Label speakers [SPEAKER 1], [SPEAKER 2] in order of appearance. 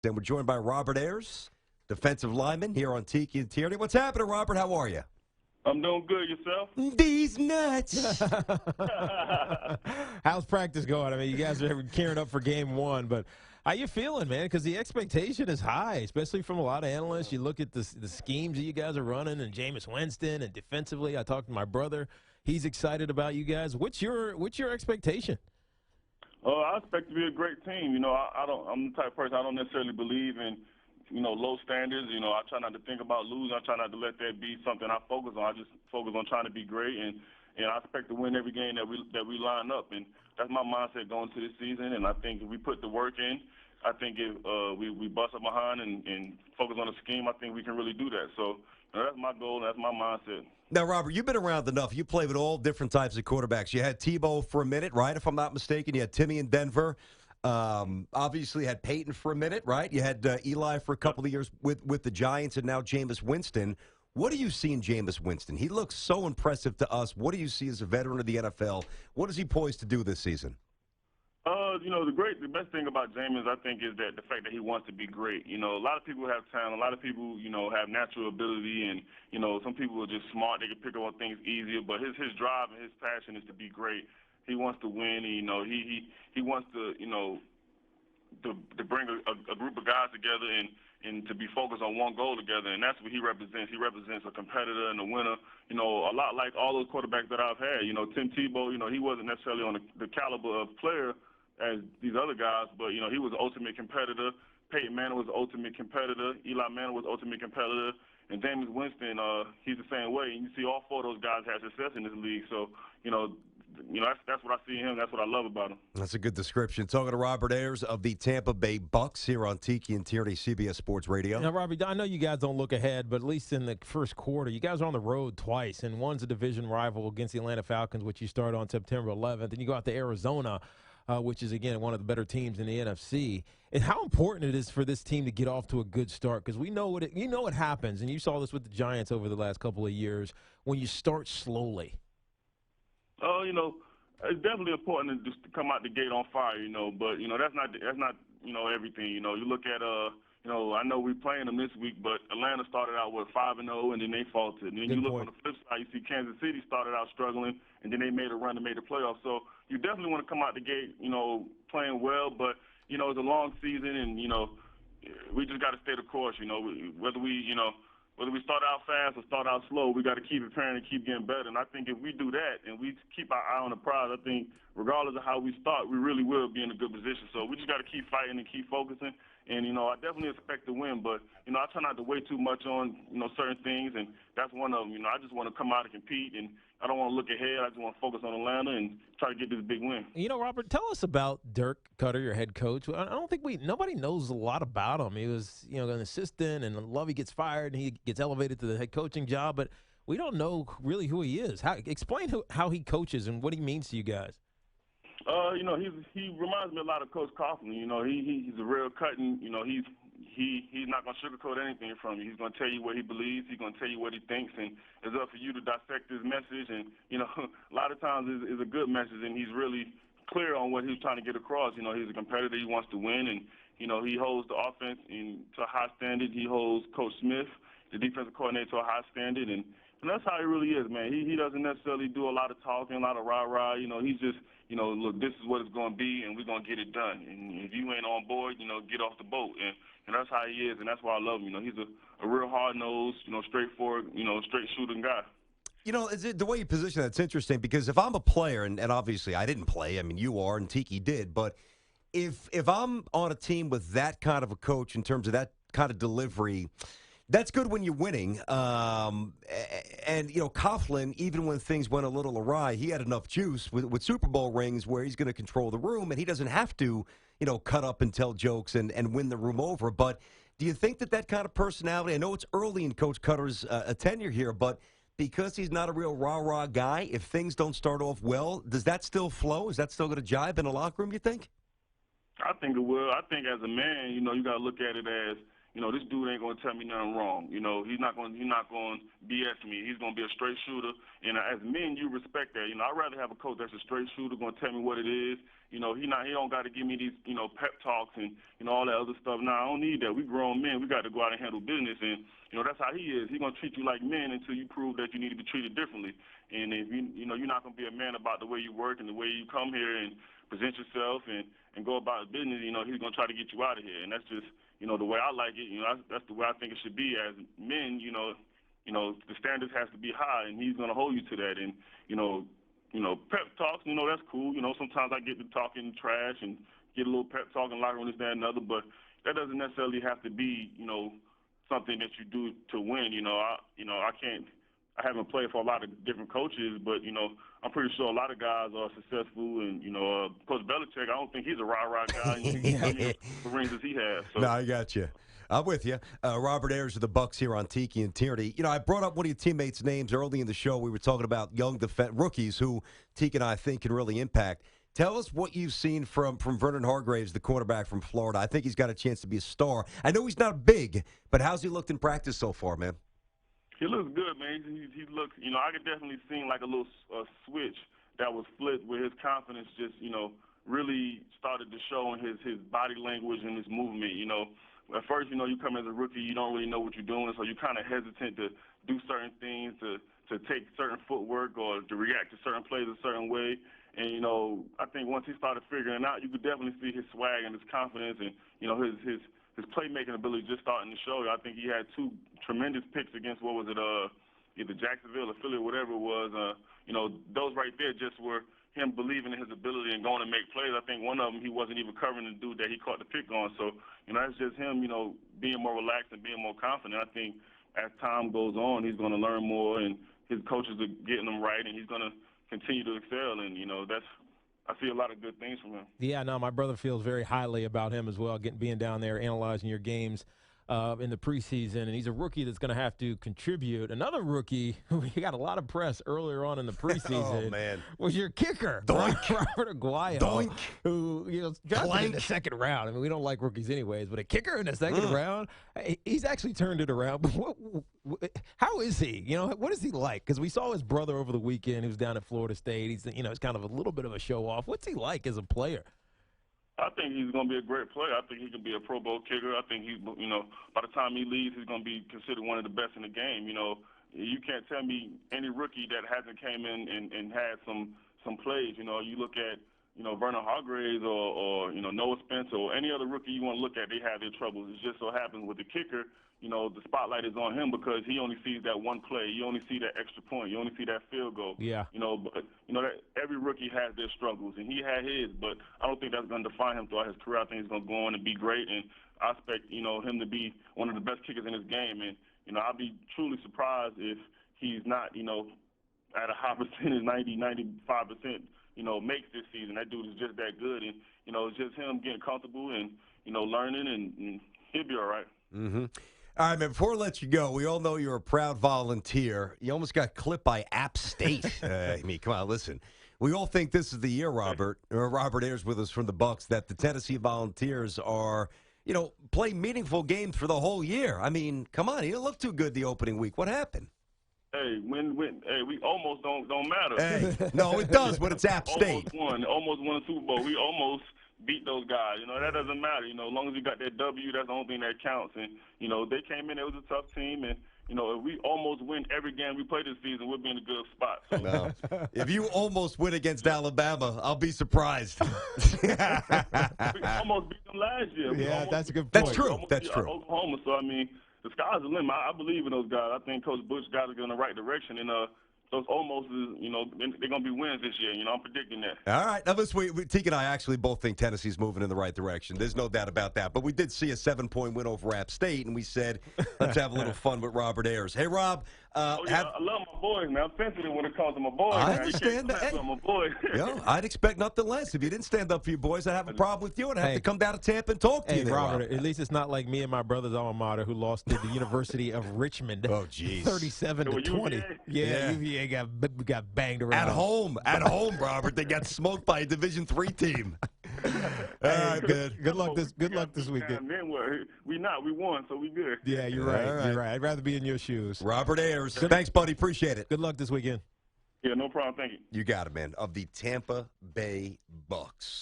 [SPEAKER 1] And we're joined by Robert Ayers, defensive lineman here on Tiki and Tierney. What's happening, Robert? How are you?
[SPEAKER 2] I'm doing good. Yourself?
[SPEAKER 1] These nuts.
[SPEAKER 3] How's practice going? I mean, you guys are gearing up for game one, but how you feeling, man? Because the expectation is high, especially from a lot of analysts. You look at the schemes that you guys are running, and Jameis Winston, and defensively. I talked to my brother; he's excited about you guys. What's your expectation?
[SPEAKER 2] I expect to be a great team. I'm the type of person I don't necessarily believe in, low standards. I try not to think about losing. I try not to let that be something I focus on. I just focus on trying to be great, and I expect to win every game that we line up. And that's my mindset going into this season. And I think if we put the work in, I think if we bust up behind and focus on the scheme, I think we can really do that. So that's my goal. That's my mindset.
[SPEAKER 1] Now, Robert, you've been around enough. You played with all different types of quarterbacks. You had Tebow for a minute, right? If I'm not mistaken, you had Timmy in Denver. Obviously, had Peyton for a minute, right? You had Eli for a couple of years with the Giants, and now Jameis Winston. What do you see in Jameis Winston? He looks so impressive to us. What do you see as a veteran of the NFL? What is he poised to do this season?
[SPEAKER 2] The best thing about Jameis, I think, is that the fact that he wants to be great. A lot of people have talent. A lot of people, have natural ability, and some people are just smart. They can pick up on things easier. But his drive and his passion is to be great. He wants to win. He wants to to bring a group of guys together and to be focused on one goal together, and that's what he represents. He represents a competitor and a winner. A lot like all those quarterbacks that I've had. Tim Tebow. He wasn't necessarily on the caliber of player as these other guys, but he was the ultimate competitor. Peyton Manning was the ultimate competitor. Eli Manning was the ultimate competitor. And Jameis Winston, he's the same way. And you see all four of those guys have success in this league. So, that's what I see in him. That's what I love about him.
[SPEAKER 1] That's a good description. Talking to Robert Ayers of the Tampa Bay Bucks here on Tiki and Tierney, CBS Sports Radio.
[SPEAKER 3] Now, Robbie, I know you guys don't look ahead, but at least in the first quarter, you guys are on the road twice, and one's a division rival against the Atlanta Falcons, which you start on September 11th, and you go out to Arizona, which is, again, one of the better teams in the NFC. And how important it is for this team to get off to a good start, because we know what happens, and you saw this with the Giants over the last couple of years, when you start slowly.
[SPEAKER 2] It's definitely important to just come out the gate on fire, but that's not everything. You look at I know we're playing them this week, but Atlanta started out with 5-0 and then they faltered. And then you look on the flip side, you see Kansas City started out struggling and then they made a run and made the playoffs. So you definitely want to come out the gate, playing well, but it's a long season and we just got to stay the course. Whether we start out fast or start out slow, we got to keep preparing and keep getting better. And I think if we do that and we keep our eye on the prize, I think regardless of how we start, we really will be in a good position. So we just got to keep fighting and keep focusing. And, I definitely expect to win, but, I try not to weigh too much on, certain things, and that's one of them. I just want to come out and compete, and I don't want to look ahead. I just want to focus on Atlanta and try to get this big win.
[SPEAKER 3] Robert, tell us about Dirk Koetter, your head coach. I don't think nobody knows a lot about him. He was, an assistant, and Lovey gets fired, and he gets elevated to the head coaching job, but we don't know really who he is. Explain how he coaches and what he means to you guys.
[SPEAKER 2] He reminds me a lot of Coach Coughlin. He's a real cutting. He's not going to sugarcoat anything from you. He's going to tell you what he believes. He's going to tell you what he thinks, and it's up for you to dissect his message. And a lot of times it's a good message, and he's really clear on what he's trying to get across. He's a competitor. He wants to win, and he holds the offense to a high standard. He holds Coach Smith, the defensive coordinator, to a high standard, and that's how he really is, man. He doesn't necessarily do a lot of talking, a lot of rah-rah. He's just, look, this is what it's going to be, and we're going to get it done. And if you ain't on board, get off the boat. And that's how he is, and that's why I love him. He's a real hard-nosed, straightforward, straight-shooting guy.
[SPEAKER 1] The way you position that's interesting, because if I'm a player, and obviously I didn't play, I mean, you are, and Tiki did, but if I'm on a team with that kind of a coach in terms of that kind of delivery, that's good when you're winning. Coughlin, even when things went a little awry, he had enough juice with Super Bowl rings where he's going to control the room, and he doesn't have to, cut up and tell jokes and win the room over. But do you think that kind of personality, I know it's early in Coach Cutter's tenure here, but because he's not a real rah-rah guy, if things don't start off well, does that still flow? Is that still going to jive in a locker room, you think?
[SPEAKER 2] I think it will. I think as a man, you got to look at it as, this dude ain't gonna tell me nothing wrong. He's not gonna BS me. He's gonna be a straight shooter. And as men, you respect that. I'd rather have a coach that's a straight shooter, gonna tell me what it is. He don't got to give me these, pep talks and, all that other stuff. Nah, I don't need that. We grown men. We got to go out and handle business. And, that's how he is. He's going to treat you like men until you prove that you need to be treated differently. And if you're not going to be a man about the way you work and the way you come here and present yourself and go about business, he's going to try to get you out of here. And that's just, the way I like it. That's the way I think it should be as men. The standards has to be high, and he's going to hold you to that. And, pep talks, that's cool. Sometimes I get to talking trash and get a little pep talk and locker room, this, that, and other, but that doesn't necessarily have to be, something that you do to win. I haven't played for a lot of different coaches, but, I'm pretty sure a lot of guys are successful. And, Coach Belichick, I don't think he's a rah-rah guy. The rings that he has. So.
[SPEAKER 1] No, I got you. I'm with you. Robert Ayers of the Bucs here on Tiki and Tierney. I brought up one of your teammates' names early in the show. We were talking about young rookies who Tiki and I think can really impact. Tell us what you've seen from Vernon Hargreaves, the quarterback from Florida. I think he's got a chance to be a star. I know he's not big, but how's he looked in practice so far, man?
[SPEAKER 2] He looks good, man. He looks, I could definitely see like a little switch that was flipped where his confidence just, really started to show in his body language and his movement, At first, you come as a rookie, you don't really know what you're doing, so you're kind of hesitant to do certain things, to take certain footwork or to react to certain plays a certain way. And, I think once he started figuring it out, you could definitely see his swag and his confidence and, his playmaking ability just starting to show. I think he had two tremendous picks against, either Jacksonville or Philly, whatever it was. Those right there just were him believing in his ability and going to make plays. I think one of them, he wasn't even covering the dude that he caught the pick on. So, that's just him, being more relaxed and being more confident. I think as time goes on, he's going to learn more, and his coaches are getting him right, and he's going to continue to excel. And, I see a lot of good things from him.
[SPEAKER 3] Yeah, no, my brother feels very highly about him as well, being down there, analyzing your games in the preseason, and he's a rookie that's going to have to contribute. Another rookie who got a lot of press earlier on in the preseason was your kicker, Robert Aguayo,
[SPEAKER 1] Doink.
[SPEAKER 3] who drafted in the second round. I mean, we don't like rookies anyways, but a kicker in the second round, he's actually turned it around. But how is he? What is he like? Because we saw his brother over the weekend. He was down at Florida State. He's he's kind of a little bit of a show off. What's he like as a player?
[SPEAKER 2] I think he's going to be a great player. I think he can be a Pro Bowl kicker. I think by the time he leaves, he's going to be considered one of the best in the game. You can't tell me any rookie that hasn't came in and had some plays. You look at, Vernon Hargreaves or Noah Spencer or any other rookie you want to look at, they have their troubles. It just so happens with the kicker, the spotlight is on him because he only sees that one play. You only see that extra point. You only see that field goal.
[SPEAKER 3] Yeah.
[SPEAKER 2] But that every rookie has their struggles, and he had his. But I don't think that's going to define him throughout his career. I think he's going to go on and be great, and I expect him to be one of the best kickers in his game. And I'll be truly surprised if he's not at a high percentage, 95%. Makes this season. That dude is just that good, and it's just him getting comfortable and learning, and he'll be all right.
[SPEAKER 1] Mm-hmm. All right, man, before I let you go, we all know you're a proud volunteer. You almost got clipped by App State. Come on, listen. We all think this is the year, Robert Ayers with us from the Bucs, that the Tennessee Volunteers are, play meaningful games for the whole year. I mean, come on, he didn't look too good the opening week. What happened?
[SPEAKER 2] Hey, we almost don't matter.
[SPEAKER 1] Hey, no, it does when it's App State.
[SPEAKER 2] Almost won a Super Bowl. We almost beat those guys. That doesn't matter. As long as you got that W, that's the only thing that counts. And, they came in, it was a tough team. And, if we almost win every game we play this season, we'll be in a good spot. So.
[SPEAKER 1] No. If you almost win against Alabama, I'll be surprised.
[SPEAKER 2] We almost beat them last year.
[SPEAKER 3] Yeah, that's a good point.
[SPEAKER 1] That's true.
[SPEAKER 2] Oklahoma. So, the sky's the limit. I believe in those guys. I think Coach Bush got to go in the right direction. And, those almost is, they're going to be wins this year. I'm predicting that.
[SPEAKER 1] All right. Now, listen, Tiki and I actually both think Tennessee's moving in the right direction. There's no doubt about that. But we did see a 7-point win over App State, and we said, let's have a little fun with Robert Ayers. Hey, Rob.
[SPEAKER 2] I love my boys, man. I'm sensitive when it comes to my boys.
[SPEAKER 1] I understand that.
[SPEAKER 2] My boys.
[SPEAKER 1] I'd expect nothing less. If you didn't stand up for your boys, I'd have a problem with you, and I'd have to come down to Tampa and talk to you.
[SPEAKER 3] Hey, Robert, at least it's not like me and my brother's alma mater who lost to the University of Richmond.
[SPEAKER 1] Oh, geez.
[SPEAKER 3] 37-20. Yeah, UVA got banged around.
[SPEAKER 1] At home, Robert. They got smoked by a Division III team. All right, man.
[SPEAKER 3] Good luck this weekend.
[SPEAKER 2] Then what? We won, so we good.
[SPEAKER 3] Yeah, you're
[SPEAKER 1] All
[SPEAKER 3] right.
[SPEAKER 1] right.
[SPEAKER 3] You're right. I'd rather be in your shoes.
[SPEAKER 1] Robert Ayers. Thanks, buddy. Appreciate it.
[SPEAKER 3] Good luck this weekend.
[SPEAKER 2] Yeah, no problem. Thank you.
[SPEAKER 1] You got it, man. Of the Tampa Bay Bucks.